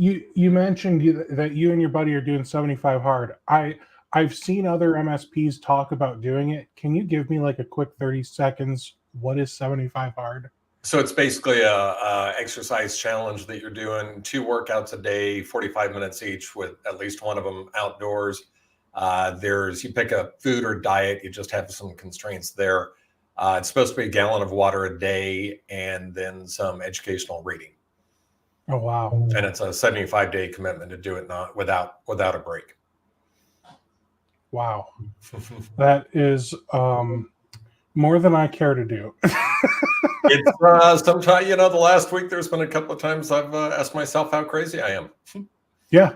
you mentioned that you and your buddy are doing 75 hard. I've seen other MSPs talk about doing it. Can you give me like a quick 30 seconds? What is 75 hard? So it's basically a exercise challenge that you're doing 2 workouts a day, 45 minutes each, with at least one of them outdoors. You pick a food or diet, you just have some constraints there. It's supposed to be a gallon of water a day and then some educational reading. Oh, wow. And it's a 75-day commitment to do it not without a break. Wow. That is more than I care to do. It's sometimes, the last week there's been a couple of times I've asked myself how crazy I am. Yeah.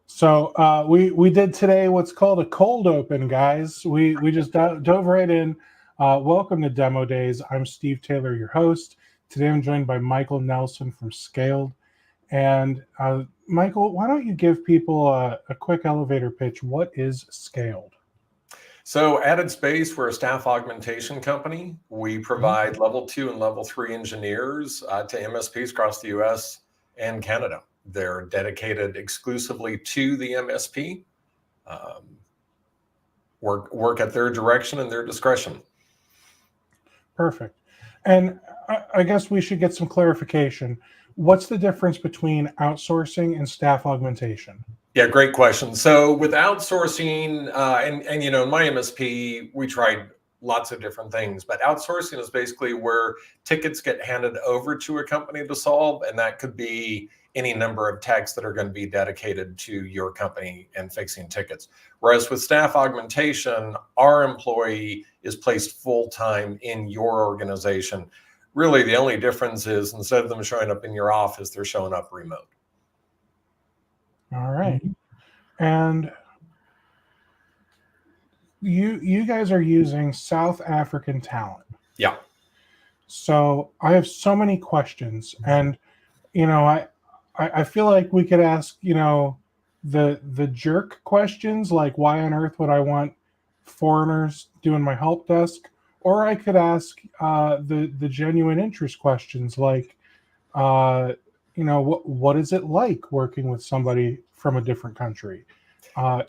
So we did today what's called a cold open, guys. We just dove right in. Welcome to Demo Days. I'm Steve Taylor, your host. Today I'm joined by Michael Nelson from Scaled. And Michael, why don't you give people a quick elevator pitch? What is Scaled? So Added Space, we're a staff augmentation company. We provide level 2 and level 3 engineers to MSPs across the US and Canada. They're dedicated exclusively to the MSP, work at their direction and their discretion. Perfect. And I guess we should get some clarification. What's the difference between outsourcing and staff augmentation? Yeah, great question. So with outsourcing, and in my MSP, we tried lots of different things, but outsourcing is basically where tickets get handed over to a company to solve, and that could be any number of techs that are going to be dedicated to your company and fixing tickets. Whereas with staff augmentation, our employee is placed full-time in your organization. Really, the only difference is instead of them showing up in your office, they're showing up remote. All right. And you guys are using South African talent. Yeah. So I have so many questions, and I feel like we could ask the jerk questions, like why on earth would I want foreigners doing my help desk, or I could ask the genuine interest questions, like what is it like working with somebody from a different country?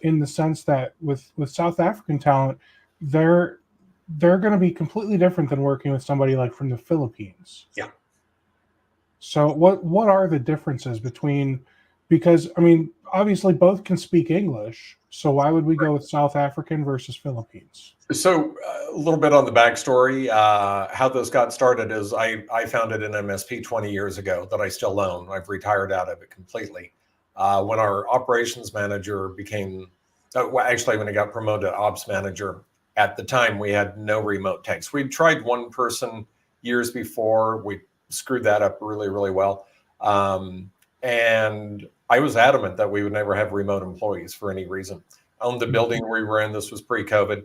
In the sense that with South African talent, they're going to be completely different than working with somebody like from the Philippines. Yeah. So what are the differences between? Because obviously both can speak English. So why would we go with South African versus Philippines? So a little bit on the backstory, how those got started is I founded an MSP 20 years ago that I still own. I've retired out of it completely. When our operations manager when he got promoted to ops manager, at the time we had no remote techs. We'd tried one person years before. We screwed that up really, really well. And I was adamant that we would never have remote employees for any reason. Owned the building we were in. This was pre-COVID.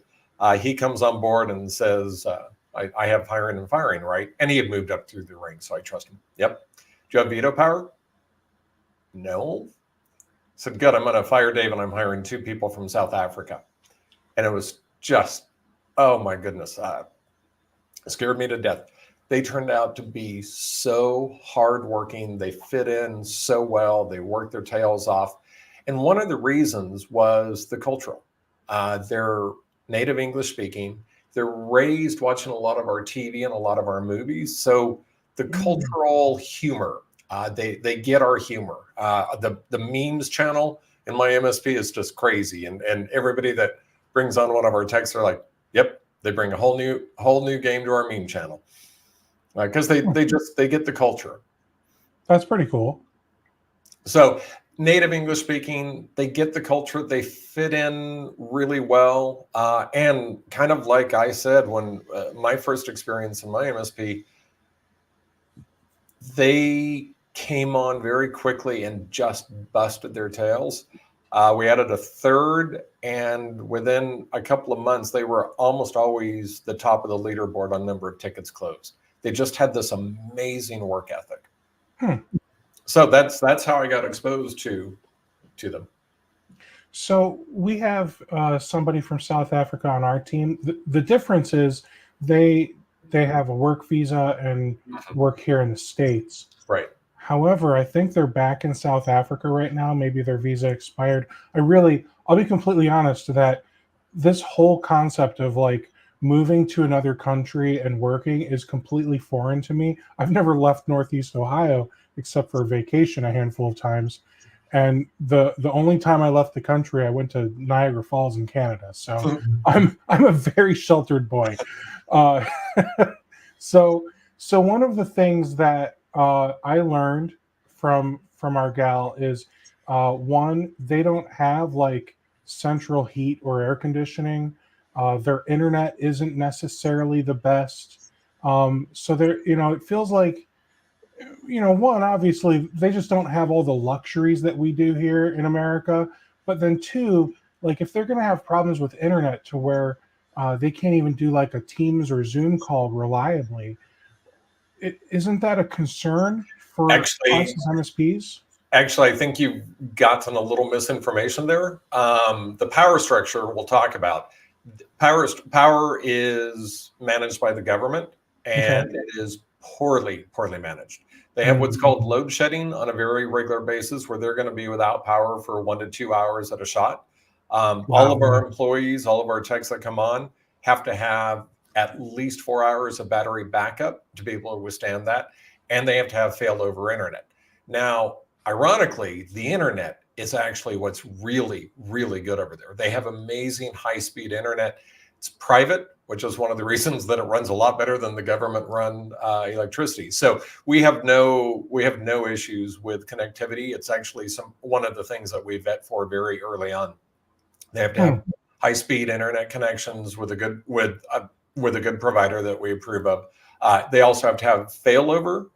He comes on board and says, I have hiring and firing, right? And he had moved up through the ranks, so I trust him. Yep. Do you have veto power? No. I said, good, I'm going to fire Dave and I'm hiring 2 people from South Africa. And it was just, oh my goodness, it scared me to death. They turned out to be so hardworking. They fit in so well. They worked their tails off. And one of the reasons was the cultural. They're native English speaking. They're raised watching a lot of our TV and a lot of our movies. So the cultural humor, they get our humor. The memes channel in my MSP is just crazy. And everybody that brings on one of our techs are like, yep, they bring a whole new game to our meme channel. Because they get the culture. That's pretty cool. So native English speaking, they get the culture, they fit in really well. And kind of like I said, when my first experience in my MSP, they came on very quickly and just busted their tails. We added a third, and within a couple of months, they were almost always the top of the leaderboard on number of tickets closed. They just had this amazing work ethic. So that's how I got exposed to them. So we have somebody from South Africa on our team. The difference is they have a work visa and work here in the States. Right. However, I think they're back in South Africa right now. Maybe their visa expired. I'll be completely honest that this whole concept of like moving to another country and working is completely foreign to me. I've never left Northeast Ohio except for vacation a handful of times. And the only time I left the country, I went to Niagara Falls in Canada. So I'm a very sheltered boy. Uh, so one of the things that I learned from our gal is one, they don't have like central heat or air conditioning. Their internet isn't necessarily the best. So there, it feels like, one, obviously they just don't have all the luxuries that we do here in America. But then two, like if they're going to have problems with internet to where they can't even do like a Teams or Zoom call reliably, isn't that a concern for us Actually, as MSPs? Actually, I think you've gotten a little misinformation there. The power structure we'll talk about. Power is managed by the government, Okay. and it is poorly managed. They have what's called load shedding on a very regular basis, where they're going to be without power for 1 to 2 hours at a shot. All of Wow. our employees, all of our techs that come on, have to have at least 4 hours of battery backup to be able to withstand that, and they have to have failover internet. Now, ironically, the internet is actually what's really, really good over there. They have amazing high-speed internet. It's private, which is one of the reasons that it runs a lot better than the government-run electricity. So we have no issues with connectivity. It's actually one of the things that we vet for very early on. They have to have high-speed internet connections with a good provider that we approve of. They also have to have failover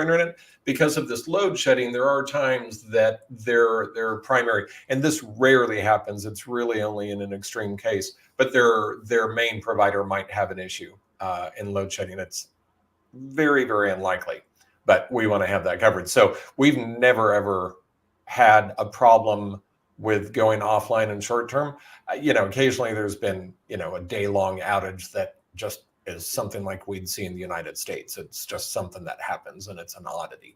internet. Because of this load shedding, there are times that their primary, and this rarely happens, it's really only in an extreme case, but their main provider might have an issue in load shedding. It's very, very unlikely, but we want to have that covered. So we've never, ever had a problem with going offline in short term. Occasionally there's been, a day-long outage that just is something like we'd see in the United States. It's just something that happens, and it's an oddity.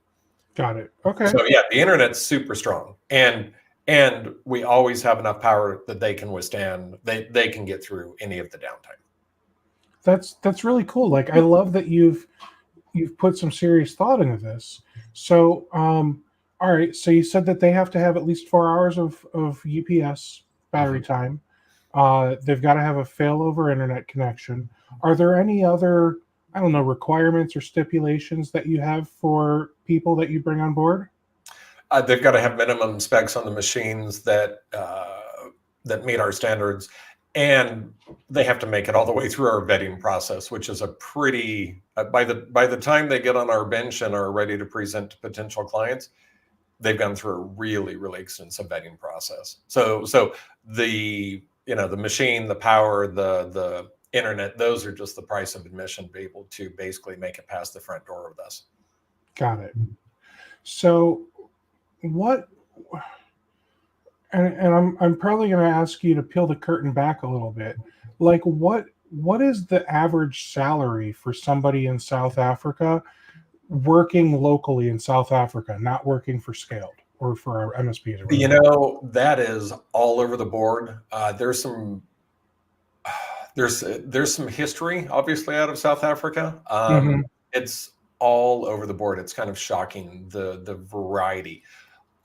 Got it. Okay. So yeah, the internet's super strong, and we always have enough power that they can withstand. They can get through any of the downtime. That's really cool. Like I love that you've put some serious thought into this. So all right, so you said that they have to have at least 4 hours of UPS battery time. They've got to have a failover internet connection. Are there any other, I don't know, requirements or stipulations that you have for people that you bring on board? They've got to have minimum specs on the machines that meet our standards, and they have to make it all the way through our vetting process, which is a pretty by the time they get on our bench and are ready to present to potential clients, they've gone through a really, really extensive vetting process. So the the machine, the power, the internet, those are just the price of admission to be able to basically make it past the front door with us. Got it. So what, and I'm probably going to ask you to peel the curtain back a little bit. Like what is the average salary for somebody in South Africa working locally in South Africa, not working for Scaled or for our MSPs? That is all over the board. There's some history, obviously, out of South Africa. It's all over the board. It's kind of shocking, the variety.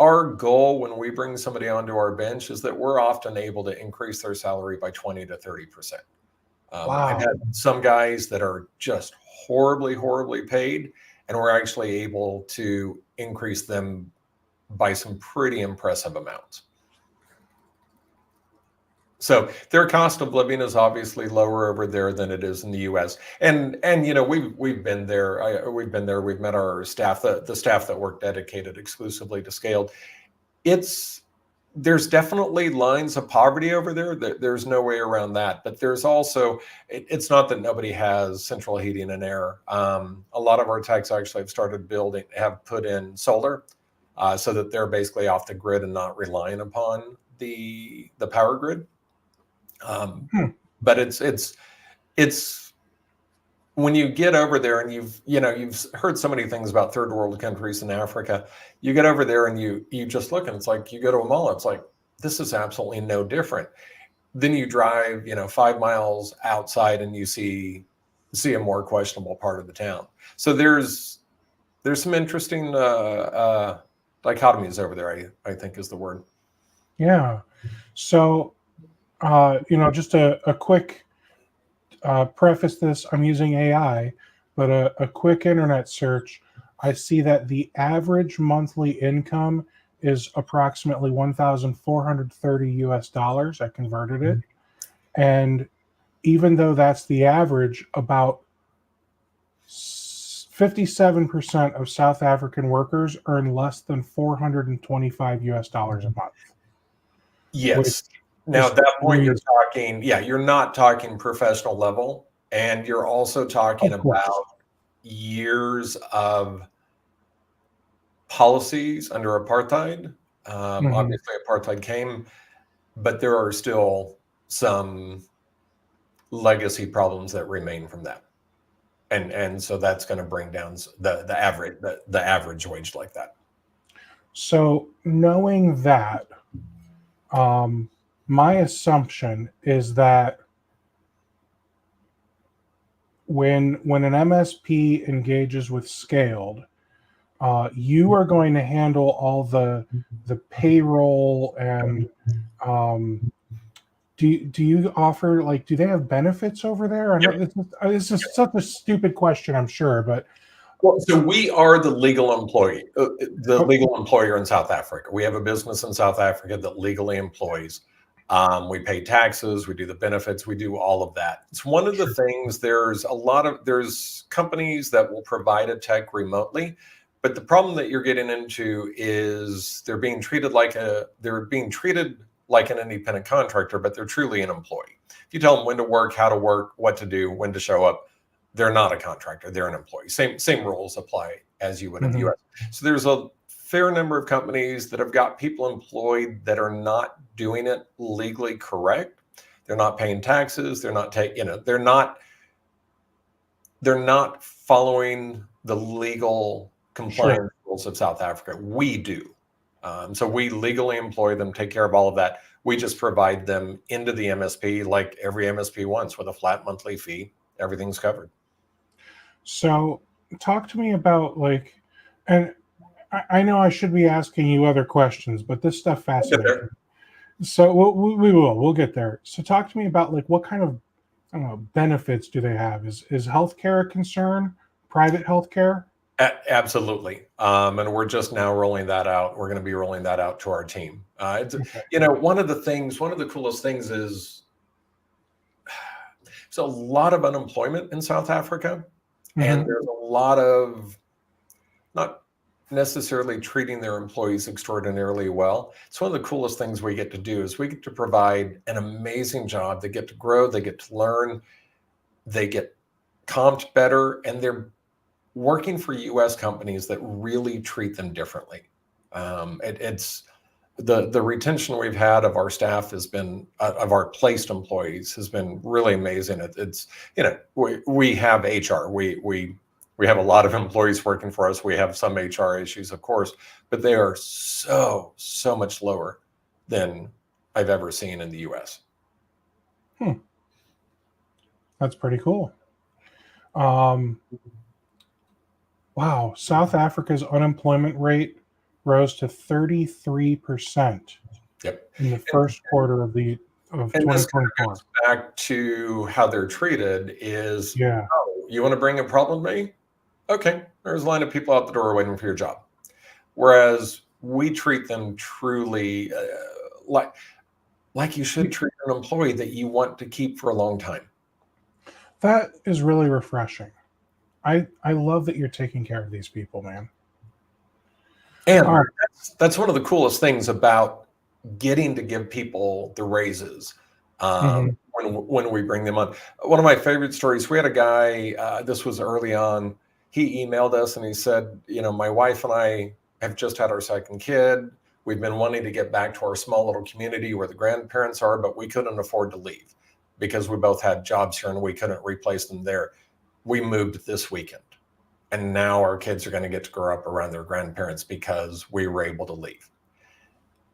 Our goal when we bring somebody onto our bench is that we're often able to increase their salary by 20 to 30%. Wow. I've had some guys that are just horribly, horribly paid, and we're actually able to increase them by some pretty impressive amounts. So their cost of living is obviously lower over there than it is in the U.S. And we've been there. We've met our staff, the staff that work dedicated exclusively to Scaled. There's definitely lines of poverty over there. There's no way around that. But there's also, it's not that nobody has central heating and air. A lot of our techs actually have put in solar, so that they're basically off the grid and not relying upon the power grid. But it's when you get over there and you've heard so many things about third world countries in Africa, you get over there and you just look and it's like you go to a mall, it's like this is absolutely no different. Then you drive 5 miles outside and you see a more questionable part of the town. So there's some interesting dichotomies over there, I think is the word. Yeah. So, just a quick preface this, I'm using AI, but a quick internet search, I see that the average monthly income is approximately 1,430 US dollars. I converted it. And even though that's the average, about 57% of South African workers earn less than 425 US dollars a month. Yes. Now at that point you're talking, you're not talking professional level, and you're also talking about years of policies under apartheid. Obviously apartheid came, but there are still some legacy problems that remain from that. And so that's going to bring down the average wage like that. So knowing that, my assumption is that when an MSP engages with Scaled, you are going to handle all the payroll and do you offer, like, do they have benefits over there? I know this is such a stupid question, I'm sure, but well, so we are the legal employee, legal employer in South Africa. We have a business in South Africa that legally employs. We pay taxes, we do the benefits, we do all of that. It's one of the things. There's companies that will provide a tech remotely, but the problem that you're getting into is they're being treated like an independent contractor, but they're truly an employee. If you tell them when to work, how to work, what to do, when to show up, they're not a contractor, they're an employee. Same rules apply as you would in the US. So there's a fair number of companies that have got people employed that are not doing it legally correct. They're not paying taxes, they're not following the legal compliance rules of South Africa. We do. So we legally employ them, take care of all of that. We just provide them into the MSP like every MSP wants, with a flat monthly fee. Everything's covered. So talk to me about, like, and I know I should be asking you other questions, but this stuff fascinates me. So we'll get there. So talk to me about, like, what kind of, I don't know, benefits do they have? Is healthcare a concern? Private healthcare? Absolutely. And we're just now rolling that out. We're going to be rolling that out to our team. One of the coolest things is there's a lot of unemployment in South Africa, and there's a lot of not necessarily treating their employees extraordinarily well. It's one of the coolest things we get to do is we get to provide an amazing job. They get to grow, they get to learn, they get comped better, and they're working for US companies that really treat them differently. It's the retention we've had of our staff has been of our placed employees has been really amazing. We have HR. We have a lot of employees working for us. We have some HR issues, of course, but they are so much lower than I've ever seen in the US. That's pretty cool. Wow, South Africa's unemployment rate rose to 33% in the first quarter of 2024. Goes back to how they're treated is, you want to bring a problem to me? Okay, there's a line of people out the door waiting for your job. Whereas we treat them truly like you should treat an employee that you want to keep for a long time. That is really refreshing. I love that you're taking care of these people, man. And that's one of the coolest things about getting to give people the raises when we bring them on. One of my favorite stories, we had a guy, this was early on, he emailed us and he said, my wife and I have just had our second kid. We've been wanting to get back to our small little community where the grandparents are, but we couldn't afford to leave because we both had jobs here and we couldn't replace them there. we moved this weekend. And now our kids are going to get to grow up around their grandparents because we were able to leave.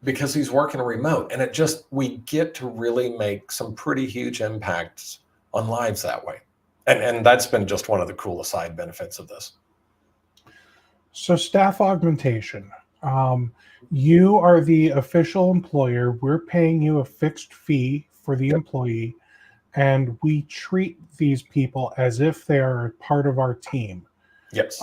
Because he's working remote. And we get to really make some pretty huge impacts on lives that way. And that's been just one of the coolest side benefits of this. So staff augmentation. You are the official employer. We're paying you a fixed fee for the employee, and we treat these people as if they are a part of our team. Yes.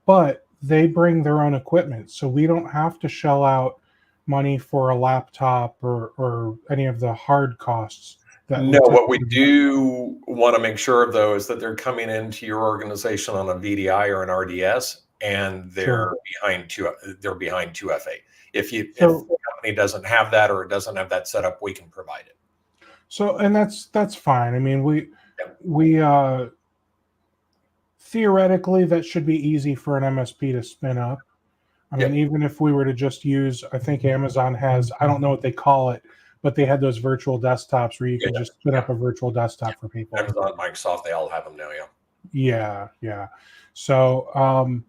But they bring their own equipment, so we don't have to shell out money for a laptop or any of the hard costs. No, what we do want to make sure of, though, is that they're coming into your organization on a VDI or an RDS, and they're behind 2FA. If the company doesn't have that or it doesn't have that set up, we can provide it. So, and that's fine. I mean, we theoretically that should be easy for an MSP to spin up. I mean, even if we were to just use, I think Amazon has, I don't know what they call it, but they had those virtual desktops where you could just spin up a virtual desktop for people. Amazon, Microsoft, they all have them now. Yeah. So,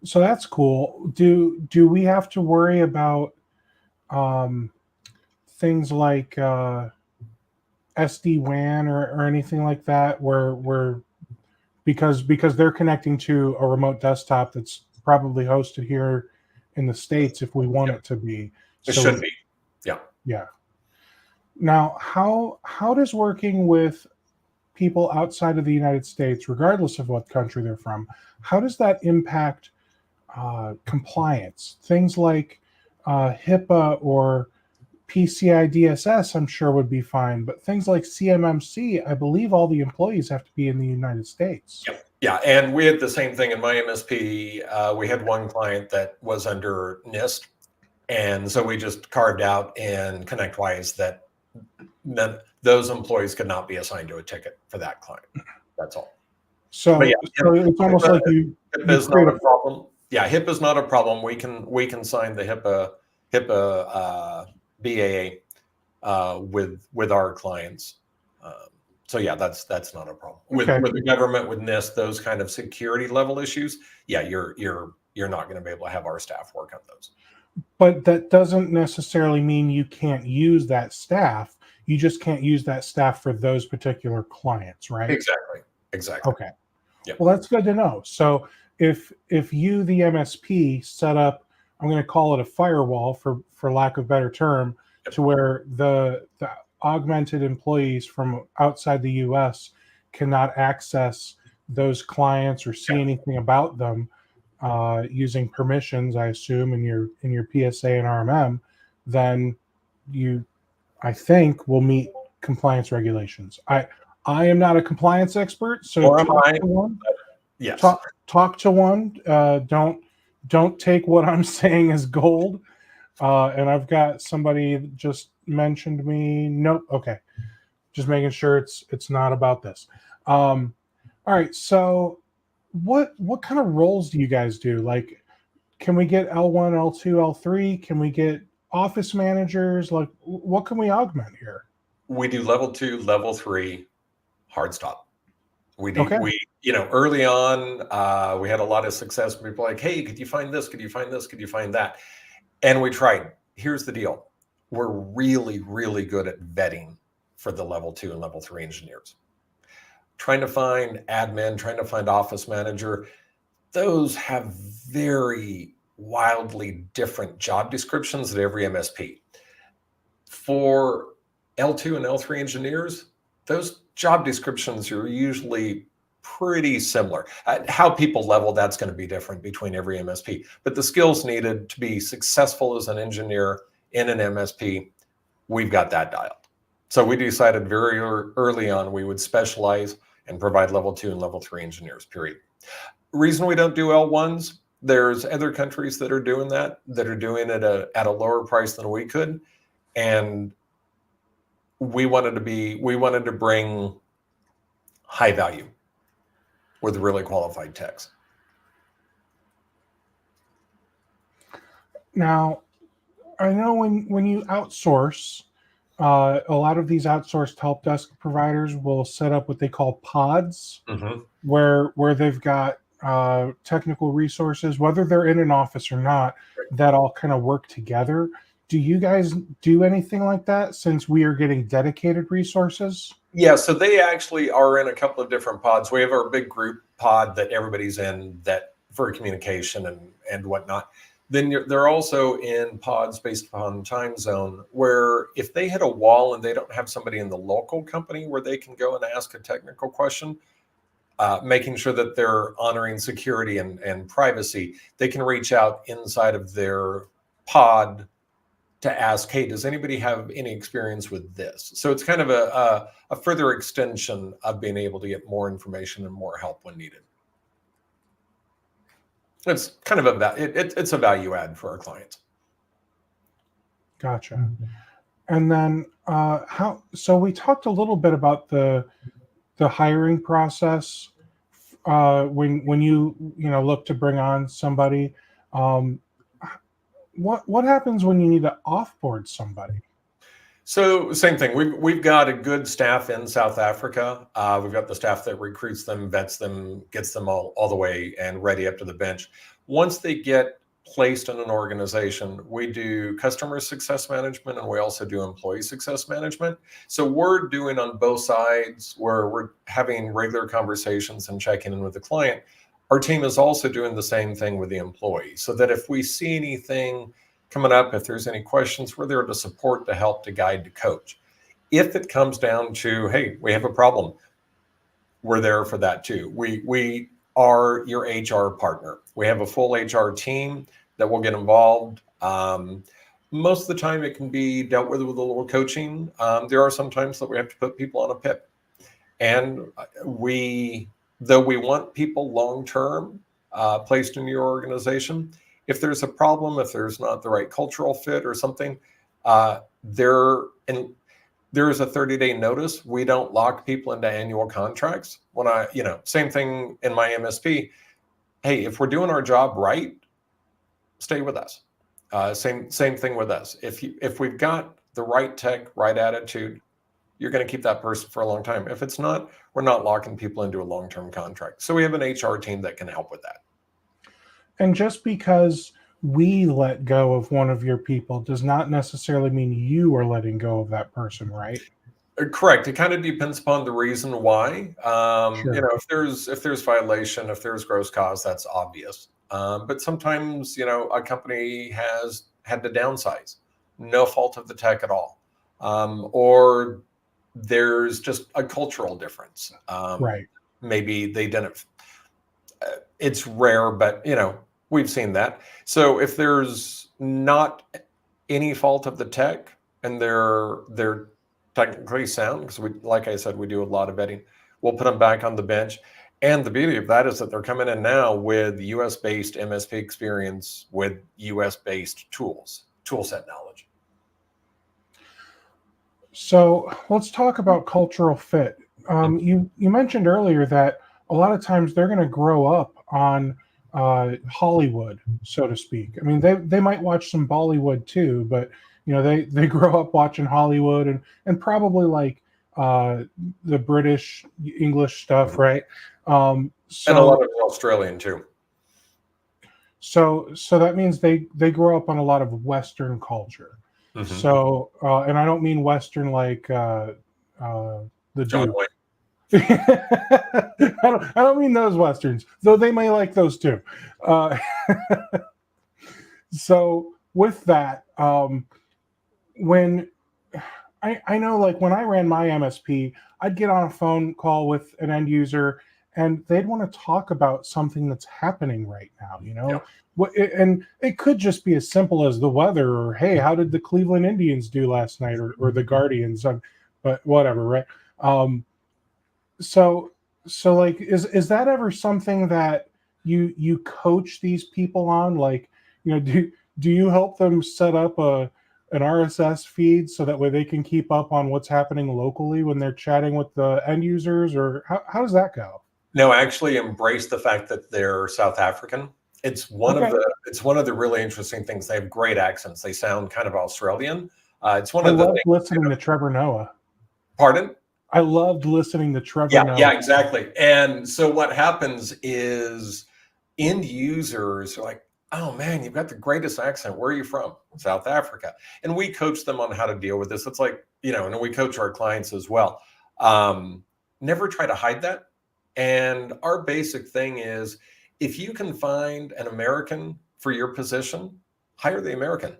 so that's cool. Do we have to worry about things like SD-WAN or anything like that, where because they're connecting to a remote desktop that's probably hosted here in the States if we want it to be. It should be. Yeah. Now, how does working with people outside of the United States, regardless of what country they're from, how does that impact compliance? Things like HIPAA or PCI DSS, I'm sure would be fine, but things like CMMC, I believe all the employees have to be in the United States. Yeah, and we had the same thing in my MSP. We had one client that was under NIST, and so we just carved out in ConnectWise that those employees could not be assigned to a ticket for that client. That's all. So it's almost like HIPAA is not a problem. Yeah, HIPAA is not a problem. We can sign the HIPAA BAA with our clients. So yeah, that's not a problem. With the government, with NIST, those kind of security level issues, yeah, you're not going to be able to have our staff work on those. But that doesn't necessarily mean you can't use that staff. You just can't use that staff for those particular clients, right? Exactly. Okay. Yeah. Well, that's good to know. So if you, the MSP, set up, I'm going to call it a firewall for lack of better term, to where the augmented employees from outside the U.S. cannot access those clients or see anything about them using permissions, I assume, in your PSA and RMM, then you, I think, will meet compliance regulations. I am not a compliance expert, so talk to one. Yes. Talk to one. Don't take what I'm saying as gold. And I've got somebody just mentioned me. Nope. Okay. Just making sure it's not about this. All right. So what kind of roles do you guys do? Like, can we get L1, L2, L3? Can we get office managers? Like, what can we augment here? We do level 2, level 3, hard stop. We do. We early on, we had a lot of success. People like, hey, could you find this? Could you find this? Could you find that? And we tried. Here's the deal. We're really, really good at vetting for the level 2 and level 3 engineers. Trying to find admin, trying to find office manager, those have very wildly different job descriptions at every MSP. For L2 and L3 engineers, those job descriptions are usually pretty similar. How people level, that's going to be different between every MSP. But the skills needed to be successful as an engineer in an MSP, we've got that dialed. So we decided very early on we would specialize and provide level 2 and level 3 engineers, period. Reason we don't do L1s, there's other countries that are doing that are doing it at a lower price than we could. And we wanted to bring high value with really qualified techs. Now, I know when you outsource, a lot of these outsourced help desk providers will set up what they call pods. Mm-hmm. where they've got technical resources, whether they're in an office or not, that all kind of work together. Do you guys do anything like that since we are getting dedicated resources? Yeah, so they actually are in a couple of different pods. We have our big group pod that everybody's in that for communication and whatnot. Then they're also in pods based upon time zone, where if they hit a wall and they don't have somebody in the local company where they can go and ask a technical question, making sure that they're honoring security and privacy, they can reach out inside of their pod to ask, hey, does anybody have any experience with this? So it's kind of a further extension of being able to get more information and more help when needed. It's kind of it's a value add for our clients. Gotcha. And then so we talked a little bit about the hiring process when you look to bring on somebody. What happens when you need to offboard somebody? So same thing. We've got a good staff in South Africa. We've got the staff that recruits them, vets them, gets them all the way and ready up to the bench. Once they get placed in an organization, we do customer success management and we also do employee success management. So we're doing on both sides where we're having regular conversations and checking in with the client. Our team is also doing the same thing with the employee, so that if we see anything coming up, if there's any questions, we're there to support, to help, to guide, to coach. If it comes down to, hey, we have a problem, we're there for that too. We are your HR partner. We have a full HR team that will get involved. Most of the time it can be dealt with a little coaching. There are some times that we have to put people on a PIP. And though we want people long-term placed in your organization, if there's a problem, if there's not the right cultural fit or something, there is a 30-day notice. We don't lock people into annual contracts. Same thing in my MSP. Hey, if we're doing our job right, stay with us. Same thing with us. If we've got the right tech, right attitude, you're going to keep that person for a long time. If it's not, we're not locking people into a long-term contract. So we have an HR team that can help with that. And just because we let go of one of your people does not necessarily mean you are letting go of that person, right? Correct. It kind of depends upon the reason why. Sure. If there's violation, if there's gross cause, that's obvious. But sometimes, a company has had to downsize, no fault of the tech at all, or there's just a cultural difference. Right. Maybe they didn't. It's rare, but we've seen that. So if there's not any fault of the tech and they're technically sound, because like I said, we do a lot of vetting, we'll put them back on the bench. And the beauty of that is that they're coming in now with US-based MSP experience with US-based tool set knowledge. So let's talk about cultural fit. You mentioned earlier that a lot of times they're going to grow up on Hollywood, so to speak. I mean, they might watch some Bollywood too, but they grow up watching Hollywood and probably like the British English stuff, right? And a lot of Australian too. So that means they grow up on a lot of Western culture. Mm-hmm. So and I don't mean Western like the John Wayne. I don't mean those Westerns, though they may like those too. So with that, when I know, like when I ran my MSP, I'd get on a phone call with an end user and they'd want to talk about something that's happening right now, Yeah. And it could just be as simple as the weather, or hey, how did the Cleveland Indians do last night, or the Guardians, but whatever, right? So like, is that ever something that you coach these people on? Like, do you help them set up an RSS feed so that way they can keep up on what's happening locally when they're chatting with the end users, or how does that go? No, actually embrace the fact that they're South African. It's one of the really interesting things. They have great accents. They sound kind of Australian. It's one of the things. Listening to Trevor Noah. Pardon? I loved listening to Trevor Yeah, Noah. yeah, exactly. And so what happens is end users are like, oh man, you've got the greatest accent. Where are you from? South Africa. And we coach them on how to deal with this. It's like, and we coach our clients as well. Never try to hide that. And our basic thing is if you can find an American for your position, hire the American.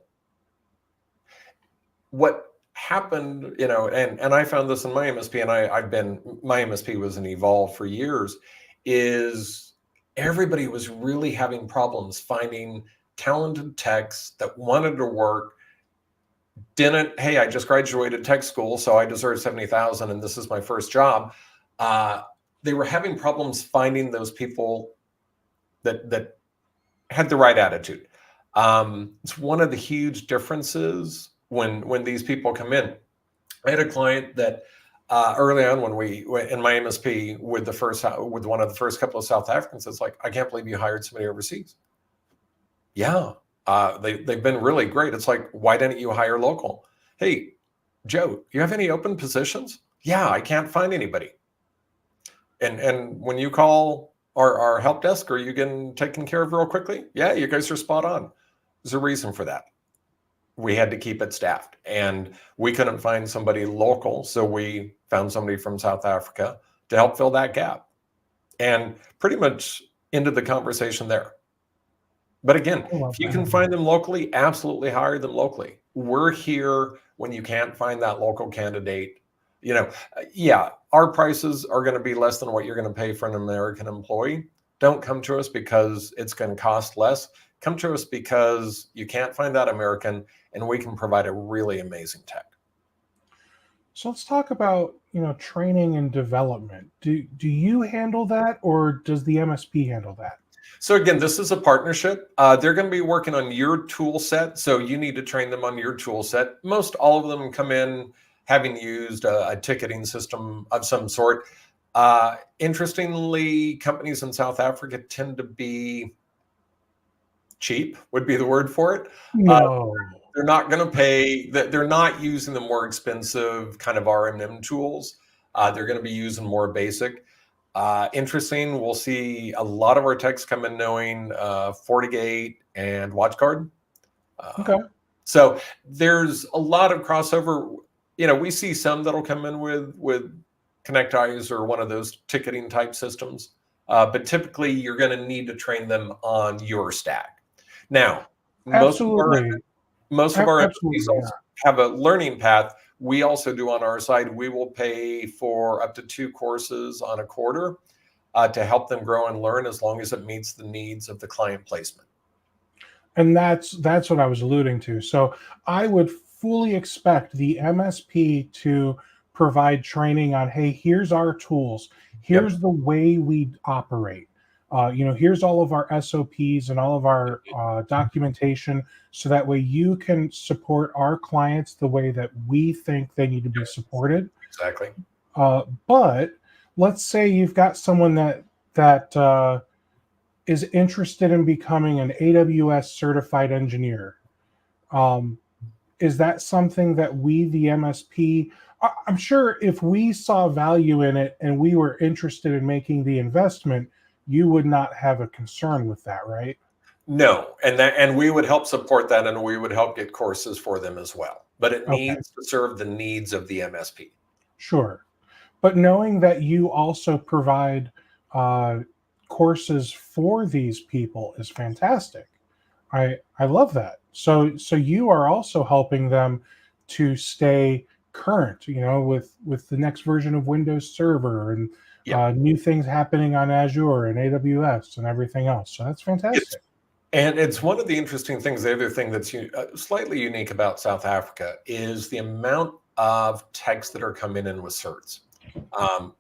What happened, and I found this in my MSP, and my MSP was an Evolve for years, is everybody was really having problems finding talented techs that wanted to work, hey, I just graduated tech school, so I deserve 70,000 and this is my first job. They were having problems finding those people that had the right attitude. It's one of the huge differences when these people come in. I had a client that early on when in my MSP with one of the first couple of South Africans, it's like, I can't believe you hired somebody overseas. Yeah, they've been really great. It's like, why didn't you hire local? Hey, Joe, you have any open positions? Yeah, I can't find anybody. And when you call our help desk, are you getting taken care of real quickly? Yeah, you guys are spot on. There's a reason for that. We had to keep it staffed and we couldn't find somebody local. So we found somebody from South Africa to help fill that gap and pretty much ended the conversation there. But again, if you can find them locally, absolutely hire them locally. We're here when you can't find that local candidate. Yeah, our prices are going to be less than what you're going to pay for an American employee. Don't come to us because it's going to cost less. Come to us because you can't find that American and we can provide a really amazing tech. So let's talk about, training and development. Do you handle that or does the MSP handle that? So again, this is a partnership. They're going to be working on your tool set. So you need to train them on your tool set. Most all of them come in having used a ticketing system of some sort. Interestingly, companies in South Africa tend to be cheap, would be the word for it. No. They're not going to pay, they're not using the more expensive kind of R&M tools. They're going to be using more basic. Interesting, we'll see a lot of our techs come in knowing FortiGate and WatchGuard. Okay. So there's a lot of crossover. We see some that'll come in with ConnectEyes or one of those ticketing type systems. But typically you're going to need to train them on your stack. Now, most of our MSPs also have a learning path. We also do on our side. We will pay for up to 2 courses on a quarter to help them grow and learn as long as it meets the needs of the client placement. And that's what I was alluding to. So I would fully expect the MSP to provide training on, hey, here's our tools. Here's the way we operate. Here's all of our SOPs and all of our documentation, so that way you can support our clients the way that we think they need to be supported. Exactly. But let's say you've got someone that is interested in becoming an AWS certified engineer. Is that something that we, the MSP, I'm sure if we saw value in it and we were interested in making the investment, you would not have a concern with that, right? No, and we would help support that, and we would help get courses for them as well. But it needs to serve the needs of the MSP. Sure, but knowing that you also provide courses for these people is fantastic. I love that. So you are also helping them to stay current, with the next version of Windows Server and new things happening on Azure and AWS and everything else. So that's fantastic. And it's one of the interesting things. The other thing that's slightly unique about South Africa is the amount of techs that are coming in with certs.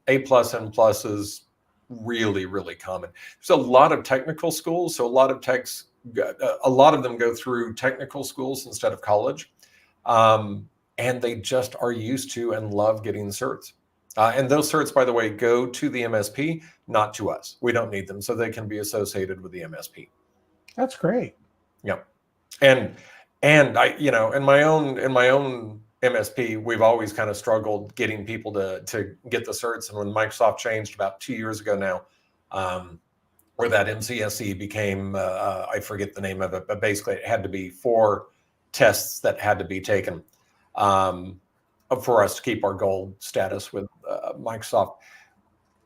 A+, N+ is really, really common. There's a lot of technical schools. So a lot of techs, a lot of them go through technical schools instead of college. And they just are used to and love getting certs. And those certs, by the way, go to the MSP, not to us. We don't need them, so they can be associated with the MSP. That's great. Yeah, and I, in my own MSP, we've always kind of struggled getting people to get the certs. And when Microsoft changed about 2 years ago now, where that MCSE became, I forget the name of it, but basically it had to be 4 tests that had to be taken for us to keep our gold status with Microsoft.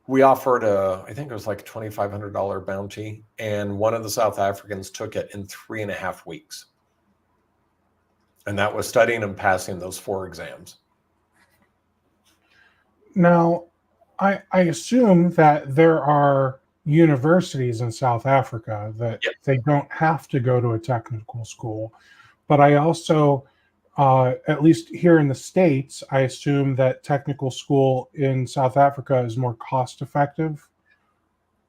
We offered I think it was like a $2,500 bounty, and one of the South Africans took it in 3.5 weeks. And that was studying and passing those 4 exams. Now, I assume that there are universities in South Africa that Yes. they don't have to go to a technical school. But I also, at least here in the States, I assume that technical school in South Africa is more cost effective.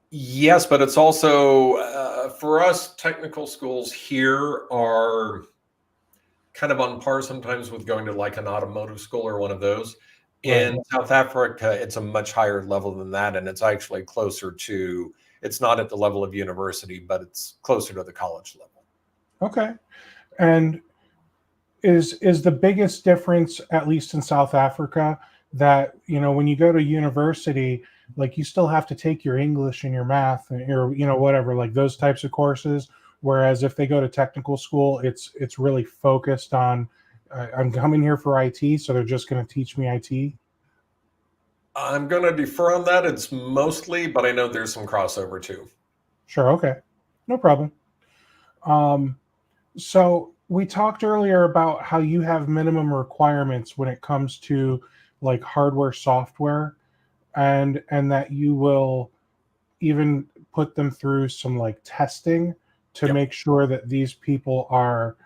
Yes, but it's also, for us, technical schools here are kind of on par sometimes with going to like an automotive school or one of those. In South Africa, it's a much higher level than that, and it's actually closer to, it's not at the level of university, but it's closer to the college level. Okay. And is the biggest difference, at least in South Africa, that when you go to university, like you still have to take your English and your math and your whatever, like those types of courses, whereas if they go to technical school, it's really focused on I'm coming here for IT, so they're just going to teach me IT. I'm going to defer on that. It's mostly, but I know there's some crossover too. Sure. Okay. No problem. So we talked earlier about how you have minimum requirements when it comes to like hardware, software, and that you will even put them through some like testing to Yep. make sure that these people are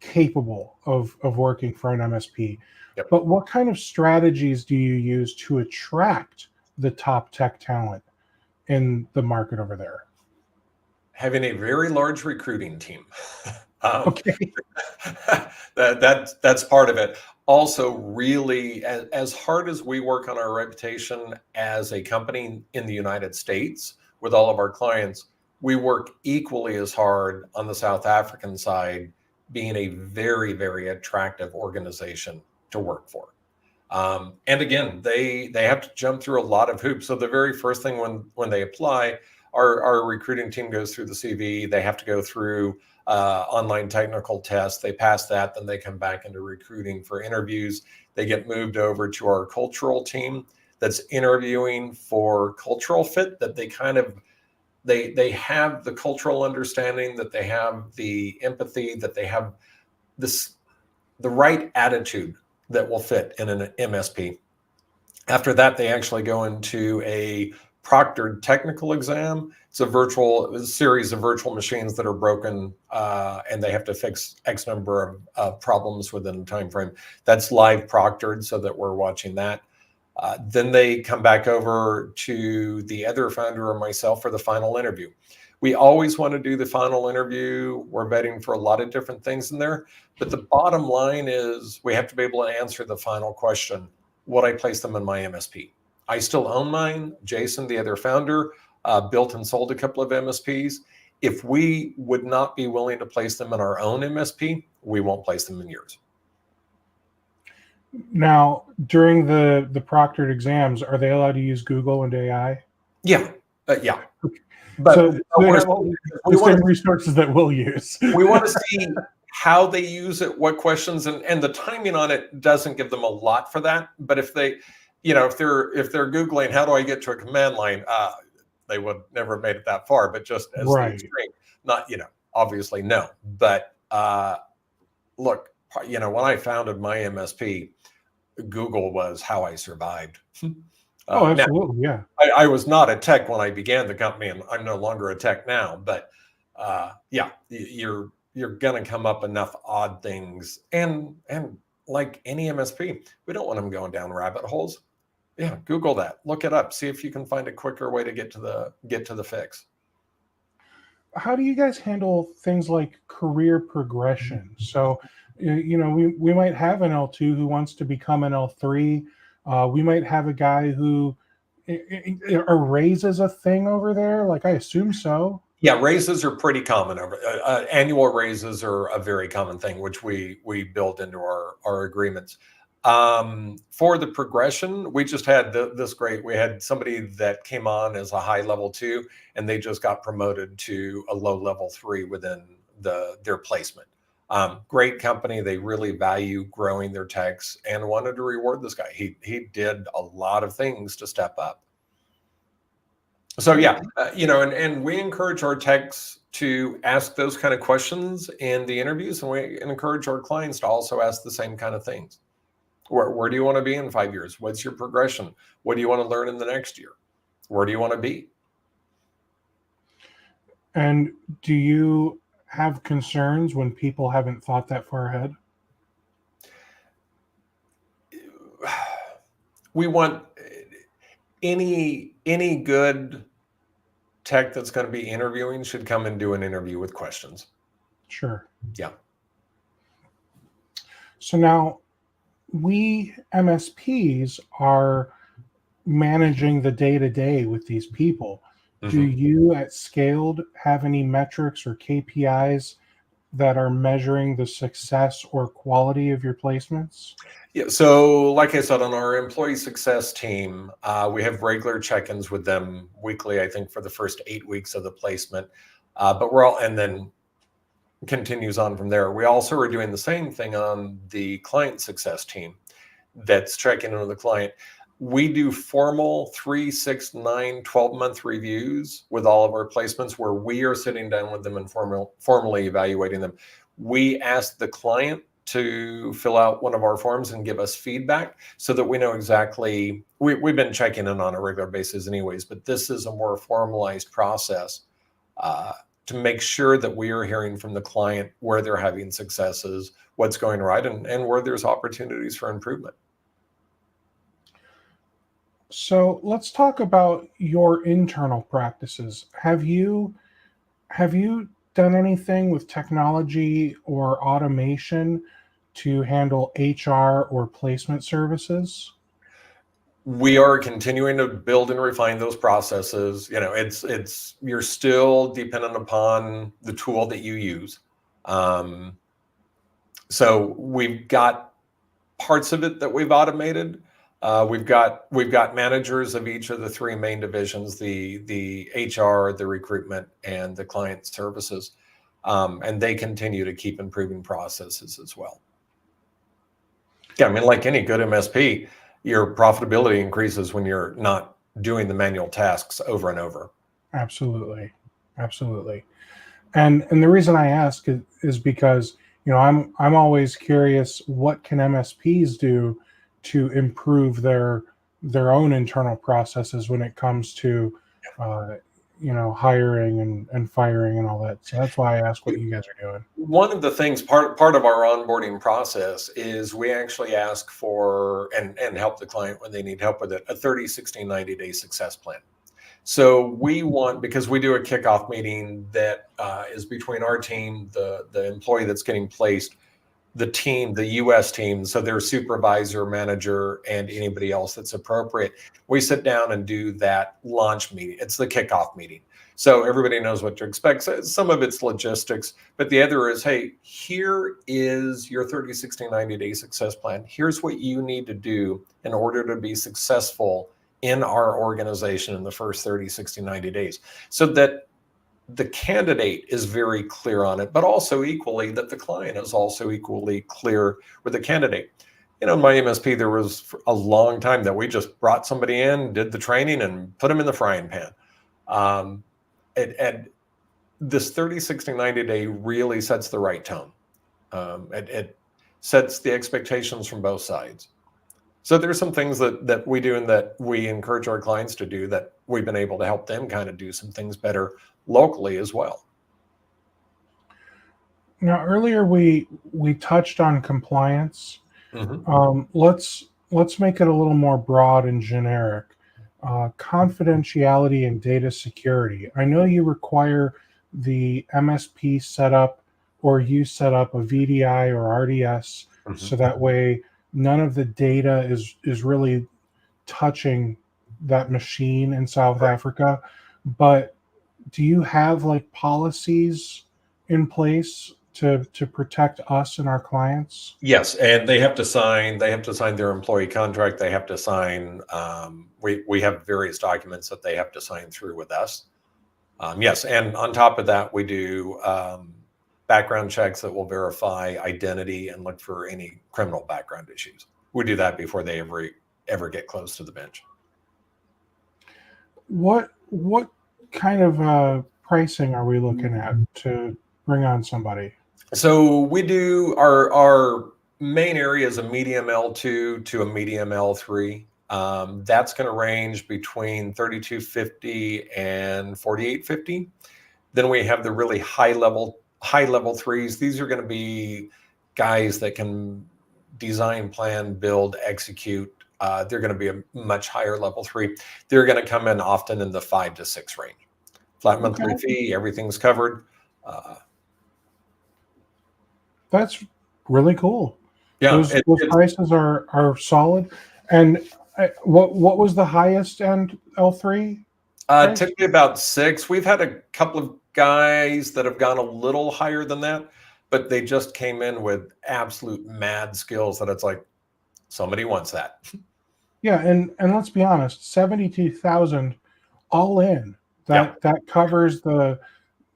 capable of working for an MSP. Yep. But what kind of strategies do you use to attract the top tech talent in the market over there? Having a very large recruiting team. Okay. That's part of it. Also, really, as hard as we work on our reputation as a company in the United States with all of our clients, we work equally as hard on the South African side, being a very, very attractive organization to work for. And again, they have to jump through a lot of hoops. So the very first thing when they apply, our recruiting team goes through the CV. They have to go through online technical tests. They pass that, then they come back into recruiting for interviews. They get moved over to our cultural team that's interviewing for cultural fit, that they have the cultural understanding, that they have the empathy, that they have the right attitude that will fit in an MSP. After that, they actually go into a proctored technical exam. It's a series of virtual machines that are broken, and they have to fix X number of problems within a time frame. That's live proctored, so that we're watching that. Then they come back over to the other founder or myself for the final interview. We always want to do the final interview. We're betting for a lot of different things in there. But the bottom line is we have to be able to answer the final question: would I place them in my MSP? I still own mine. Jason, the other founder, built and sold a couple of MSPs. If we would not be willing to place them in our own MSP, we won't place them in yours. Now, during the proctored exams, are they allowed to use Google and AI? Yeah, yeah. But so we the want same resources that we'll use. We want to see how they use it, what questions, and the timing on it doesn't give them a lot for that. But if they, if they're Googling, how do I get to a command line? They would never have made it that far, but just as the extreme, not, obviously no. But look, when I founded my MSP, Google was how I survived. Oh, absolutely. Now, yeah. I was not a tech when I began the company, and I'm no longer a tech now, but yeah, you're going to come up enough odd things. And like any MSP, we don't want them going down rabbit holes. Yeah, Google that, look it up, see if you can find a quicker way to get to the fix. How do you guys handle things like career progression? So, we might have an L2 who wants to become an L3. We might have a guy who a raise is a thing over there. Like, I assume so. Yeah, raises are pretty common. Annual raises are a very common thing, which we build into our agreements. For the progression, we just had this great. We had somebody that came on as a high level 2, and they just got promoted to a low level 3 within their placement. Great company. They really value growing their techs and wanted to reward this guy. He did a lot of things to step up. So yeah, and we encourage our techs to ask those kind of questions in the interviews, and we encourage our clients to also ask the same kind of things. Where do you want to be in 5 years? What's your progression? What do you want to learn in the next year? Where do you want to be? And do you have concerns when people haven't thought that far ahead? We want any good tech that's going to be interviewing should come and do an interview with questions. Sure. Yeah. So now we MSPs are managing the day-to-day with these people. Do you at Scaled have any metrics or KPIs that are measuring the success or quality of your placements? Yeah, so like I said, on our employee success team, we have regular check-ins with them weekly, I think, for the first 8 weeks of the placement. But and then continues on from there. We also are doing the same thing on the client success team that's checking in with the client. We do formal 3, 6, 9, 12-month reviews with all of our placements where we are sitting down with them and formally evaluating them. We ask the client to fill out one of our forms and give us feedback so that we know exactly, we've been checking in on a regular basis anyways, but this is a more formalized process to make sure that we are hearing from the client where they're having successes, what's going right, and where there's opportunities for improvement. So let's talk about your internal practices. Have you done anything with technology or automation to handle HR or placement services? We are continuing to build and refine those processes. It's you're still dependent upon the tool that you use. So we've got parts of it that we've automated. We've got managers of each of the 3 main divisions: the HR, the recruitment, and the client services, and they continue to keep improving processes as well. Yeah, I mean, like any good MSP, your profitability increases when you're not doing the manual tasks over and over. Absolutely. And the reason I ask is because I'm always curious, what can MSPs do to improve their own internal processes when it comes to hiring and firing and all that. So that's why I ask what you guys are doing. One of the things, part of our onboarding process is we actually ask for and help the client when they need help with it, a 30, 60, 90-day success plan. So we want, because we do a kickoff meeting that is between our team, the employee that's getting placed, the team, the US team, so their supervisor, manager, and anybody else that's appropriate. We sit down and do that launch meeting. It's the kickoff meeting. So everybody knows what to expect. So some of it's logistics, but the other is, hey, here is your 30, 60, 90-day success plan. Here's what you need to do in order to be successful in our organization in the first 30, 60, 90 days. So that the candidate is very clear on it, but also equally that the client is also equally clear with the candidate. In my MSP, there was a long time that we just brought somebody in, did the training, and put them in the frying pan. And this 30, 60, 90-day really sets the right tone. It sets the expectations from both sides. So there's some things that we do and that we encourage our clients to do that we've been able to help them kind of do some things better locally as well. Now, earlier we touched on compliance. Let's make it a little more broad and generic. Confidentiality and data security. I know you require the MSP setup, or you set up a VDI or RDS, so that way none of the data is really touching that machine in South Africa. But do you have like policies in place to protect us and our clients? Yes, and they have to sign. They have to sign their employee contract. They have to sign. We have various documents that they have to sign through with us. Yes, and on top of that, we do background checks that will verify identity and look for any criminal background issues. We do that before they ever get close to the bench. What kind of pricing are we looking at to bring on somebody? So we do our main area is a medium L2 to a medium L3. That's going to range between 3250 and 4850. Then we have the really high level threes. These are going to be guys that can design, plan, build, execute. They're going to be a much higher level 3. They're going to come in often in the 5 to 6 range. Flat monthly fee, everything's covered. That's really cool. Yeah, those prices are solid. And what was the highest end L3? Typically about 6. We've had a couple of guys that have gone a little higher than that, but they just came in with absolute mad skills that it's like somebody wants that. Yeah, and let's be honest, 72,000 all in. That covers the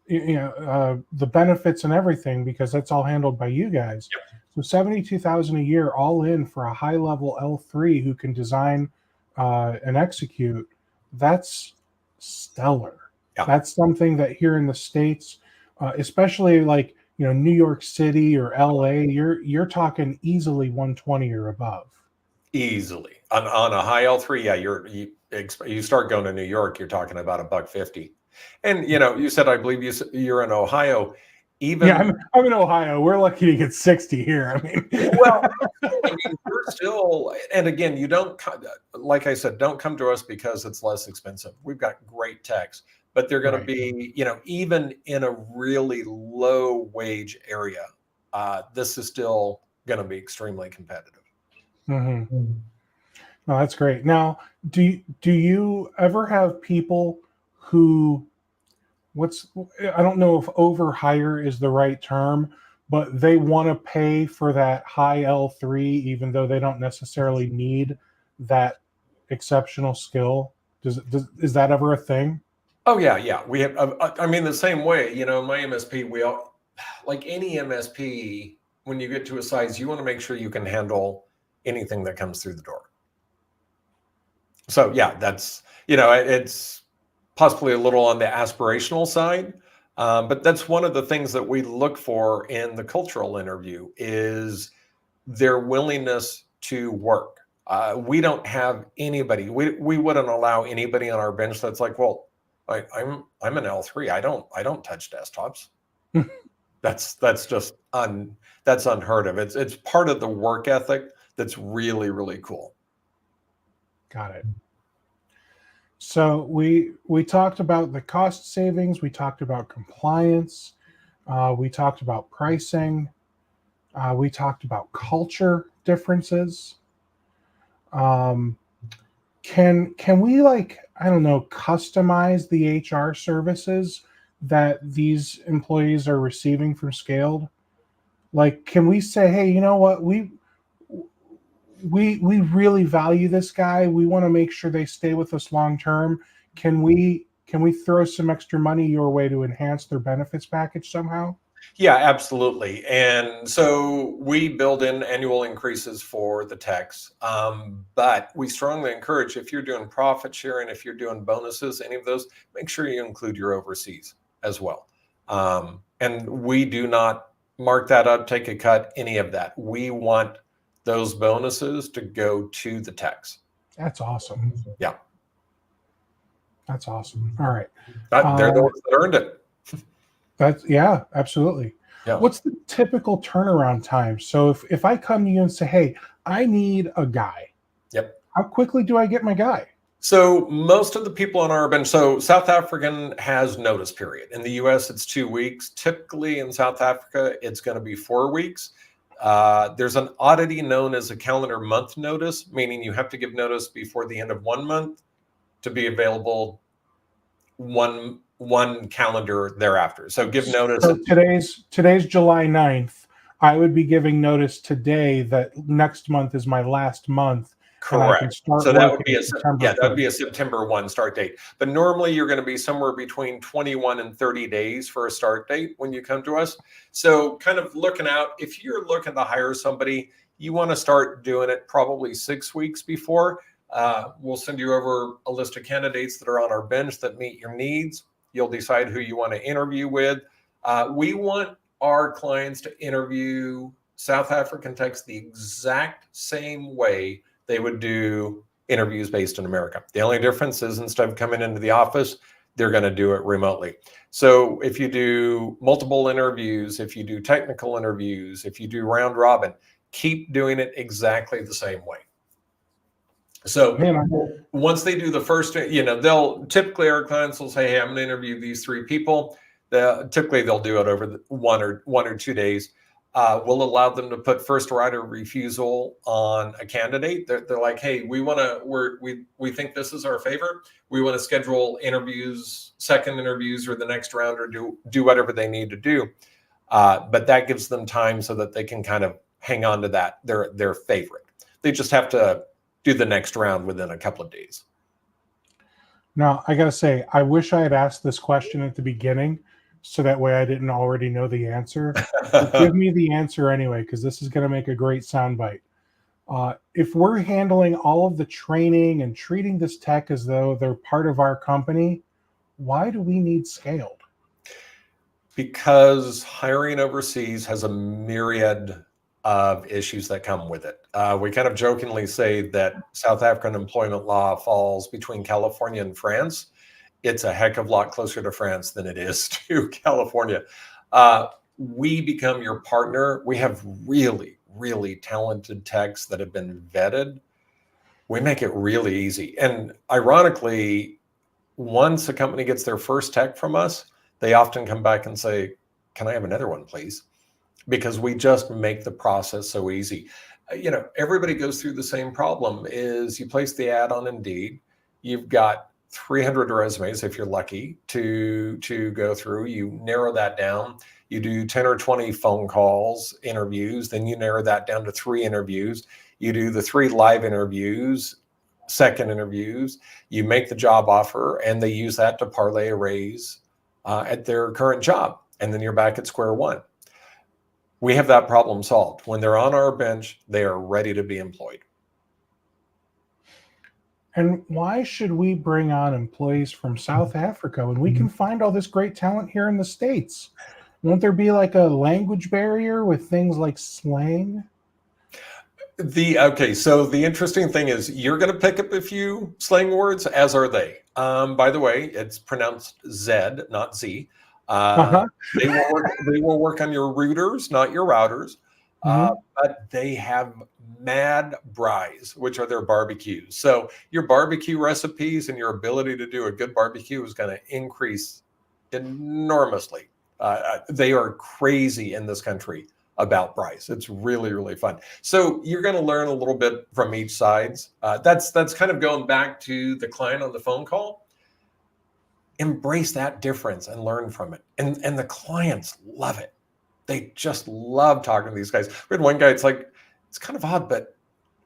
the benefits and everything, because that's all handled by you guys. Yep. So 72,000 a year all in for a high level L3 who can design and execute. That's stellar. Yeah. That's something that here in the States, especially like New York City or LA, you're talking easily 120 or above. Easily on a high L3. Yeah, you start going to New York, you're talking about $150. And you said, I believe you're in Ohio. Even I'm in Ohio. We're lucky to get 60 here. I mean, well, we're still, and again, you don't, like I said, don't come to us because it's less expensive. We've got great techs, but they're going to be, even in a really low wage area, this is still going to be extremely competitive. Mm-hmm. No, that's great. Now, do you ever have people who, I don't know if overhire is the right term, but they want to pay for that high L3 even though they don't necessarily need that exceptional skill? Is that ever a thing? Oh yeah. We have. I mean, the same way. In my MSP, we all, like any MSP, when you get to a size, you want to make sure you can handle anything that comes through the door. So yeah, that's it's possibly a little on the aspirational side, but that's one of the things that we look for in the cultural interview is their willingness to work. We don't have anybody. We wouldn't allow anybody on our bench that's like, well, I'm an L3. I don't touch desktops. That's just that's unheard of. It's part of the work ethic that's really, really cool. Got it. So we talked about the cost savings. We talked about compliance. We talked about pricing. We talked about culture differences. Can we, like, I don't know, customize the HR services that these employees are receiving from Scaled? Like, can we say, hey, you know what, we really value this guy. We want to make sure they stay with us long term. Can we throw some extra money your way to enhance their benefits package somehow? Yeah, absolutely. And so we build in annual increases for the techs, but we strongly encourage, if you're doing profit sharing, if you're doing bonuses, any of those, make sure you include your overseas as well. And we do not mark that up, take a cut, any of that. We want those bonuses to go to the techs. That's awesome. Yeah. That's awesome. All right. They're the ones that earned it. Yeah, absolutely. Yeah. What's the typical turnaround time? So if I come to you and say, hey, I need a guy. Yep. How quickly do I get my guy? So most of the people on our bench, so South African has notice period. In the US, it's 2 weeks. Typically in South Africa, it's going to be 4 weeks. There's an oddity known as a calendar month notice, meaning you have to give notice before the end of 1 month to be available 1 one calendar thereafter. So give notice. So today's July 9th. I would be giving notice today that next month is my last month. And I can Correct. start So that would working be September that would be a 1st. September 1 start date. But normally you're going to be somewhere between 21 and 30 days for a start date when you come to us. So kind of looking out, if you're looking to hire somebody, you want to start doing it probably 6 weeks before. We'll send you over a list of candidates that are on our bench that meet your needs. You'll decide who you want to interview with. We want our clients to interview South African techs the exact same way they would do interviews based in America. The only difference is instead of coming into the office, they're going to do it remotely. So if you do multiple interviews, if you do technical interviews, if you do round robin, keep doing it exactly the same way. So once they do the first, they'll typically, our clients will say, hey, I'm going to interview these 3 people. Typically they'll do it over one or 2 days. We'll allow them to put first right of refusal on a candidate. They're like, hey, we think this is our favorite. We want to schedule interviews, second interviews, or the next round, or do whatever they need to do. But that gives them time so that they can kind of hang on to that, their favorite. They just have to do the next round within a couple of days. Now, I got to say, I wish I had asked this question at the beginning, so that way I didn't already know the answer. But give me the answer anyway, because this is going to make a great soundbite. If we're handling all of the training and treating this tech as though they're part of our company, why do we need Scaled? Because hiring overseas has a myriad of issues that come with it. We kind of jokingly say that South African employment law falls between California and France. It's a heck of a lot closer to France than it is to California. We become your partner. We have really, really talented techs that have been vetted. We make it really easy. And ironically, once a company gets their first tech from us, they often come back and say, can I have another one, please? Because we just make the process so easy. Everybody goes through the same problem. Is you place the ad on Indeed, you've got 300 resumes, if you're lucky, to go through. You narrow that down. You do 10 or 20 phone calls, interviews. Then you narrow that down to 3 interviews. You do the 3 live interviews, second interviews. You make the job offer, and they use that to parlay a raise at their current job. And then you're back at square one. We have that problem solved. When they're on our bench, they are ready to be employed. And why should we bring on employees from South Africa when we can find all this great talent here in the States? Won't there be like a language barrier with things like slang? So the interesting thing is you're going to pick up a few slang words, as are they. By the way, it's pronounced Z, not Z. They will work on your routers, not your routers. But they have mad braais, which are their barbecues. So your barbecue recipes and your ability to do a good barbecue is going to increase enormously. They are crazy in this country about braais. It's really, really fun. So you're going to learn a little bit from each sides. That's kind of going back to the client on the phone call. Embrace that difference and learn from it. And the clients love it. They just love talking to these guys. We had one guy, it's kind of odd, but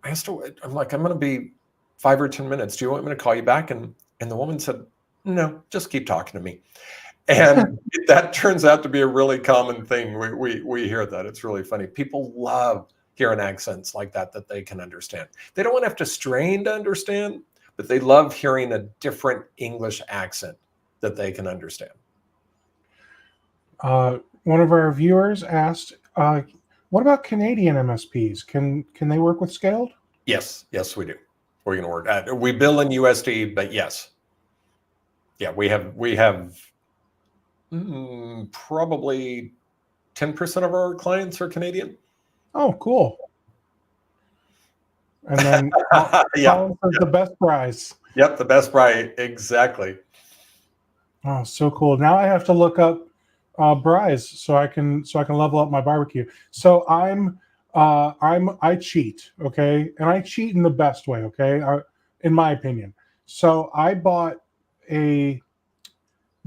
I'm like, I'm going to be 5 or 10 minutes. Do you want me to call you back? And the woman said, no, just keep talking to me. And that turns out to be a really common thing. We hear that. It's really funny. People love hearing accents like that they can understand. They don't want to have to strain to understand, but they love hearing a different English accent that they can understand. One of our viewers asked, what about Canadian MSPs? Can they work with Scaled? Yes, we do. We're going to work. We bill in USD, but yes. Yeah, we have probably 10% of our clients are Canadian. Oh, cool. And then the best prize. Yep, the best prize. Exactly. Oh, so cool. Now I have to look up braais so I can level up my barbecue. So I cheat, okay? And I cheat in the best way, okay? In my opinion. So I bought a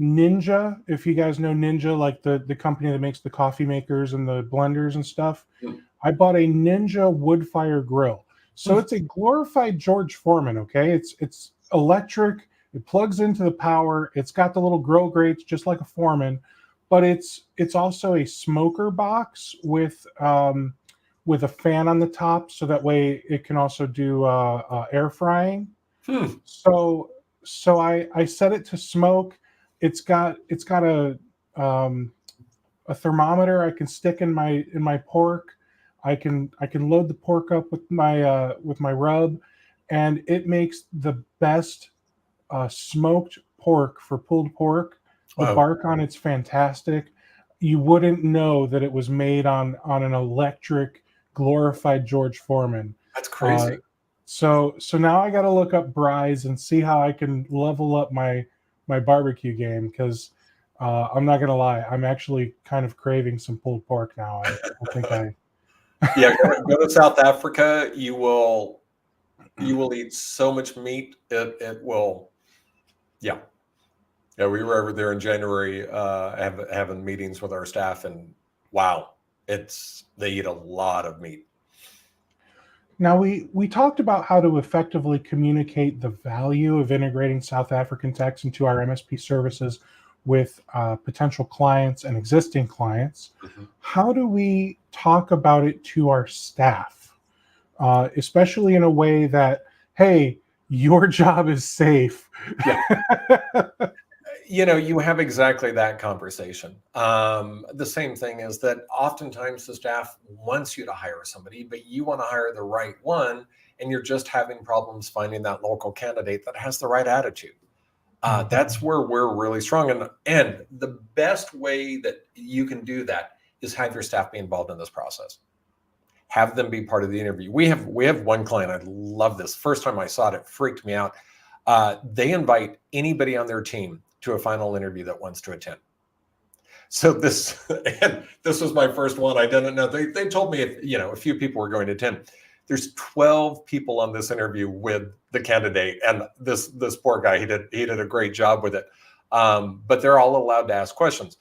Ninja, if you guys know Ninja, like the company that makes the coffee makers and the blenders and stuff. Mm. I bought a Ninja wood fire grill. So Mm. it's a glorified George Foreman, okay? It's electric, it plugs into the power, it's got the little grill grates just like a Foreman, but it's also a smoker box with a fan on the top, so that way it can also do air frying. Hmm. So I set it to smoke. It's got um, a thermometer I can stick in my pork. I can load the pork up with my rub, and it makes the best smoked pork for pulled pork. The Wow, bark on it's fantastic. You wouldn't know that it was made on an electric glorified George Foreman. that's Uh, crazy. so now I got to look up Bry's and see how I can level up my barbecue game, because I'm not gonna lie, I'm actually kind of craving some pulled pork now. I think I Yeah, go to South Africa. You will eat so much meat. It will. Yeah, yeah. We were over there in January, having meetings with our staff, and wow, they eat a lot of meat. Now we talked about how to effectively communicate the value of integrating South African techs into our MSP services with potential clients and existing clients. Mhm. How do we talk about it to our staff, especially in a way that, hey, your job is safe? Yeah. You have exactly that conversation. The same thing is that oftentimes the staff wants you to hire somebody, but you want to hire the right one, and you're just having problems finding that local candidate that has the right attitude. That's where we're really strong. And the best way that you can do that is have your staff be involved in this process. Have them be part of the interview. We have one client. I love this. First time I saw it, it freaked me out. They invite anybody on their team to a final interview that wants to attend. So and this was my first one. I didn't know. They told me a few people were going to attend. There's 12 people on this interview with the candidate, and this poor guy, he did a great job with it. But they're all allowed to ask questions.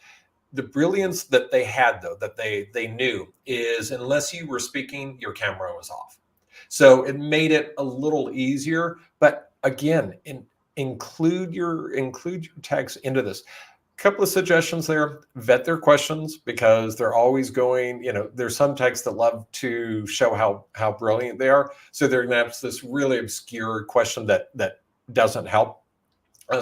The brilliance that they had, though, that they knew, is unless you were speaking, your camera was off. So it made it a little easier. But again, include your text into this. Couple of suggestions there: vet their questions, because they're always going, there's some texts that love to show how brilliant they are. So they're going to have this really obscure question that doesn't help.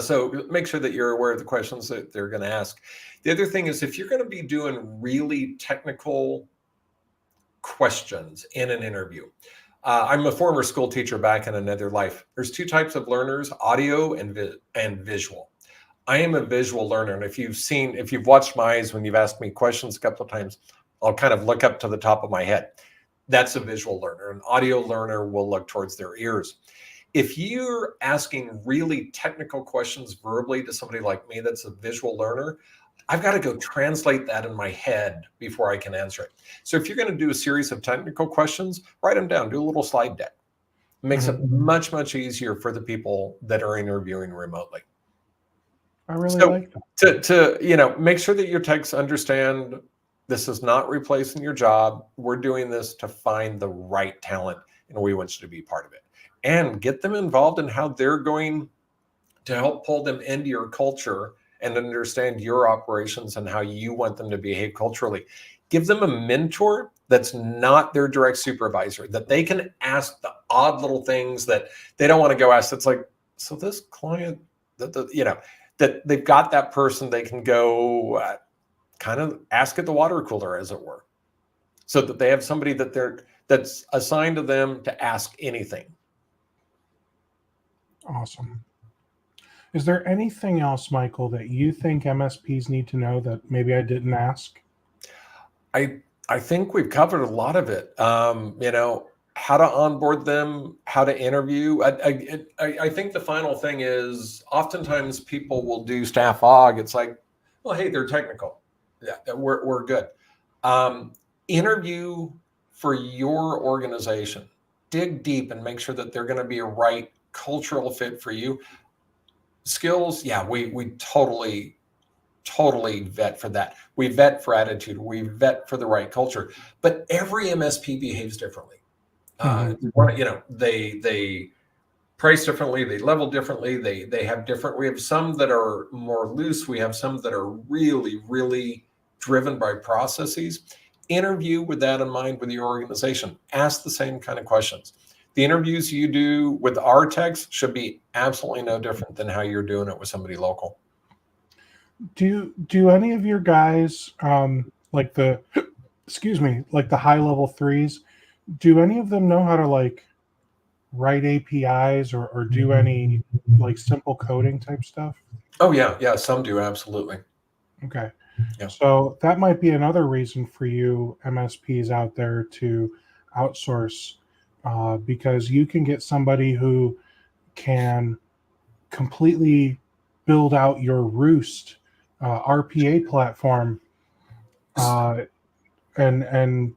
So make sure that you're aware of the questions that they're going to ask. The other thing is, if you're going to be doing really technical questions in an interview, I'm a former school teacher back in another life. There's two types of learners: audio and visual. I am a visual learner, and if you've watched my eyes when you've asked me questions a couple of times, I'll kind of look up to the top of my head. That's a visual learner. An audio learner will look towards their ears. If you're asking really technical questions verbally to somebody like me that's a visual learner, I've got to go translate that in my head before I can answer it. So if you're going to do a series of technical questions, write them down, do a little slide deck. It makes it much, much easier for the people that are interviewing remotely. I really So like that. to make sure that your techs understand this is not replacing your job. We're doing this to find the right talent, and we want you to be part of it. And get them involved in how they're going to help pull them into your culture and understand your operations and how you want them to behave culturally. Give them a mentor that's not their direct supervisor, that they can ask the odd little things that they don't want to go ask. It's like, so this client, that they've got that person they can go kind of ask at the water cooler, as it were, so that they have somebody that's assigned to them to ask anything. Awesome. Is there anything else, Michael, that you think MSPs need to know that maybe I didn't ask? I think we've covered a lot of it. How to onboard them, how to interview. I think the final thing is, oftentimes people will do staff aug. It's like, well, hey, they're technical. Yeah, we're good. Interview for your organization. Dig deep and make sure that they're going to be a right cultural fit for you. Skills, yeah, we totally totally vet for that. We vet for attitude. We vet for the right culture. But every MSP behaves differently. They price differently, they level differently, they have different. We have some that are more loose. We have some that are really, really driven by processes. Interview with that in mind with your organization. Ask the same kind of questions. The interviews you do with our techs should be absolutely no different than how you're doing it with somebody local. Do any of your guys like the like the high level threes, do any of them know how to like write APIs or do any like simple coding type stuff? Oh yeah, some do, absolutely. Okay. Yeah. So that might be another reason for you MSPs out there to outsource, because you can get somebody who can completely build out your Roost RPA platform, and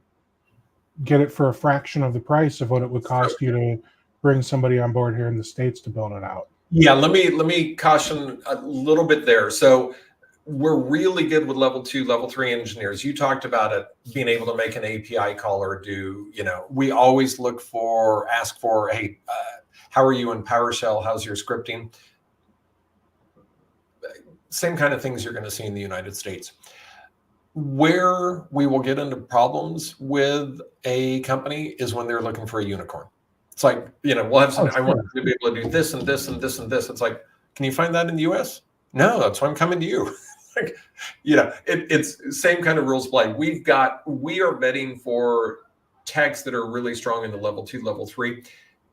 get it for a fraction of the price of what it would cost you to bring somebody on board here in the States to build it out. Yeah, let me caution a little bit there. So we're really good with level 2, level 3 engineers. You talked about it being able to make an API call or do, we always ask for, hey, how are you in PowerShell? How's your scripting? Same kind of things you're going to see in the United States. Where we will get into problems with a company is when they're looking for a unicorn. It's like, we'll have something, I want to be able to do this and this and this and this. It's like, can you find that in the US? No, that's why I'm coming to you. Like, it's same kind of rules apply. We are vetting for techs that are really strong in the level 2, level 3.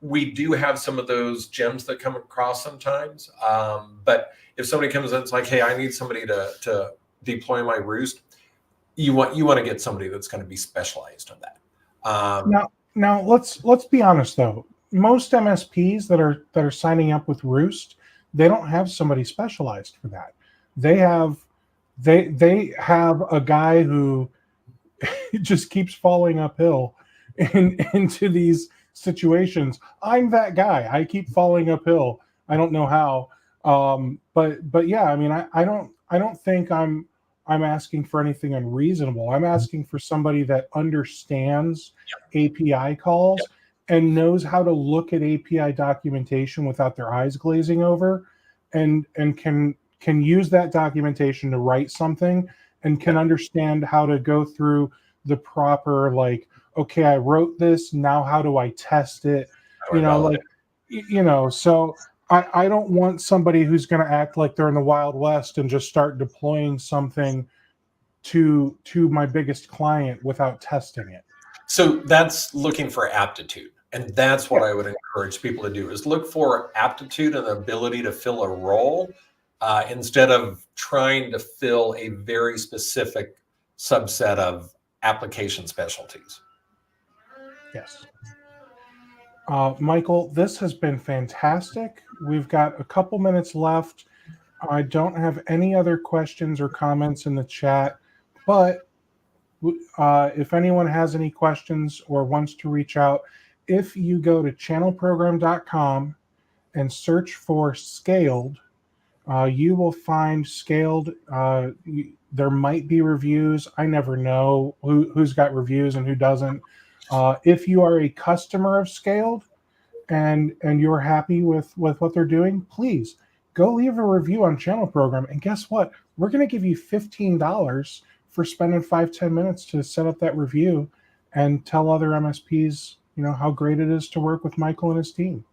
We do have some of those gems that come across sometimes. But if somebody comes in, it's like, hey, I need somebody to deploy my Roost. You want to get somebody that's going to be specialized on that. Now let's be honest though. Most MSPs that are signing up with Roost, they don't have somebody specialized for that. They have a guy who just keeps falling uphill into these situations. I'm that guy. I keep falling uphill. I don't know how. But yeah, I mean, I don't think I'm asking for anything unreasonable. I'm asking for somebody that understands API calls and knows how to look at API documentation without their eyes glazing over, and can use that documentation to write something, and can understand how to go through the proper, like, okay, I wrote this, now how do I test it? So I don't want somebody who's going to act like they're in the Wild West and just start deploying something to my biggest client without testing it. So that's looking for aptitude. And that's what I would encourage people to do, is look for aptitude and ability to fill a role, instead of trying to fill a very specific subset of application specialties. Yes. Michael, this has been fantastic. We've got a couple minutes left. I don't have any other questions or comments in the chat, but if anyone has any questions or wants to reach out, if you go to channelprogram.com and search for Scaled, you will find Scaled. There might be reviews. I never know who's got reviews and who doesn't. If you are a customer of Scaled and you're happy with what they're doing, please go leave a review on Channel Program. And guess what? We're going to give you $15 for spending 5-10 minutes to set up that review and tell other MSPs, how great it is to work with Michael and his team.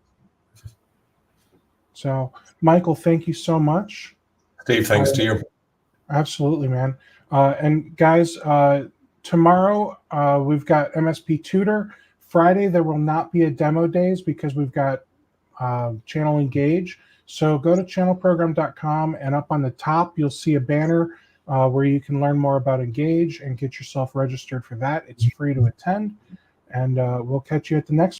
So, Michael, thank you so much. Steve, thanks to you. Absolutely, man. And guys, tomorrow we've got MSP Tutor. Friday there will not be a demo days because we've got Channel Engage. So go to channelprogram.com, and up on the top you'll see a banner where you can learn more about Engage and get yourself registered for that. It's free to attend, and we'll catch you at the next